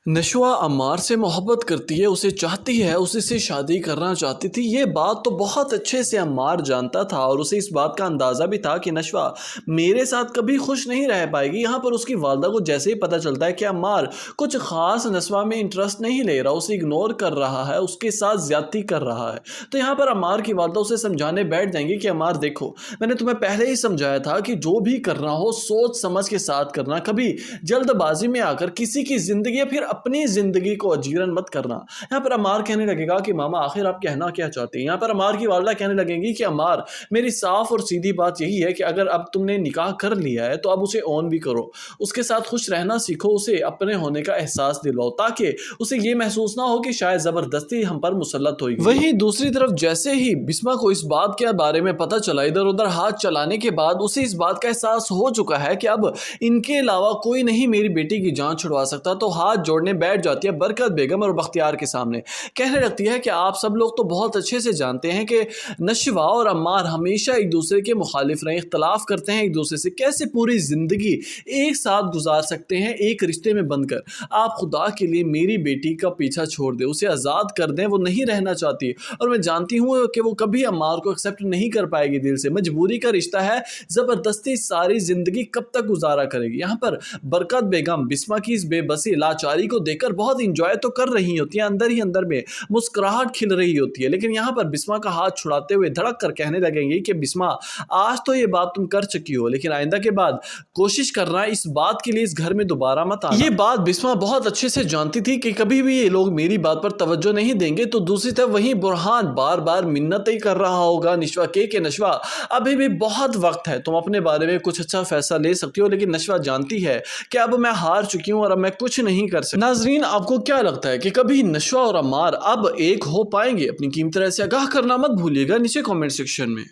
नशवा अम्मार से मोहब्बत करती है, उसे चाहती है, उसी से शादी करना चाहती थी। ये बात तो बहुत अच्छे से अम्मार जानता था और उसे इस बात का अंदाज़ा भी था कि नशवा मेरे साथ कभी खुश नहीं रह पाएगी। यहाँ पर उसकी वालदा को जैसे ही पता चलता है कि अम्मार कुछ ख़ास नशवा में इंटरेस्ट नहीं ले रहा, उसे इग्नोर कर रहा है, उसके साथ ज़्यादती कर रहा है, तो यहाँ पर अम्मार की वालदा उसे समझाने बैठ जाएंगी कि अम्मार देखो, मैंने तुम्हें पहले ही समझाया था कि जो भी करना हो सोच समझ के साथ करना, कभी जल्दबाजी में आकर किसी की ज़िंदगी या फिर अपनी ज़िंदगी को अजीरन मत करना। यहाँ पर अम्मार कहने लगेगा कि मामा आखिर आप कहना क्या चाहती हैं। यहाँ पर अम्मार की वालदा कहने लगेंगी कि अम्मार मेरी साफ और सीधी बात यही है कि अगर अब तुमने निकाह कर लिया है तो अब उसे ऑन भी करो, उसके साथ खुश रहना सीखो, उसे अपने होने का एहसास दिलाओ ताकि उसे ये महसूस ना हो कि शायद ज़बरदस्ती हम पर मुसल्लत होगी। वहीं दूसरी तरफ जैसे ही बिस्मा को इस बात के बारे में पता चला, इधर उधर हाथ चलाने के बाद उसे इस बात का एहसास हो चुका है कि अब इनके अलावा कोई नहीं मेरी बेटी की जान छुड़वा सकता, तो हाथ जोड़ने बैठ जाती है बरकत बेगम और बख्तियार के सामने। कहने लगती है कि आप सब लोग तो बहुत अच्छे से जानते हैं कि नशवा और अम्मार हमेशा एक दूसरे के मुखालिफ रहे, इख्तलाफ करते हैं एक दूसरे से, कैसे पूरी ज़िंदगी एक साथ गुजार सकते हैं एक रिश्ते में बनकर। आप खुदा के लिए मेरी बेटी का पीछा छोड़ दें, उसे आज़ाद कर दें, वो नहीं रहना चाहती और मैं जानती हूँ कि वो कभी अम्मार को एक्सेप्ट नहीं कर पाएगी दिल से। मजबूरी का रिश्ता है, ज़बरदस्ती सारी ज़िंदगी कब तक गुजारा करेगी। यहाँ पर बरकत बेगम बिस्मा की इस बेबसी लाचारी को देखकर बहुत इंजॉय तो कर रही होती है, अंदर ही अंदर में मुस्कुराहट खिल रही होती है, लेकिन यहाँ पर बिस्मा का हाथ छुड़ाते हुए धड़क कर कहने लगेंगी कि बिस्मा आज तो ये बात तुम कर चुकी हो, लेकिन आइंदा के बाद कोशिश करना इस बात के लिए इस घर में दोबारा मत आना। ये बात बिस्मा बहुत अच्छे से जानती थी कि कभी भी ये लोग मेरी बात पर तवज्जो नहीं देंगे। तो दूसरी तरफ वहीं बुरहान बार बार मिन्नतें कर रहा होगा नशवा के नशवा अभी भी बहुत वक्त है, तुम अपने बारे में कुछ अच्छा फैसला ले सकती हो, लेकिन नशवा जानती है कि अब मैं हार चुकी हूँ और अब मैं कुछ नहीं कर सकती। नाजरीन, आपको क्या लगता है कि कभी नशवा और अम्मार अब एक हो पाएंगे? अपनी कीमती राय से आगाह करना मत भूलिएगा नीचे कमेंट सेक्शन में।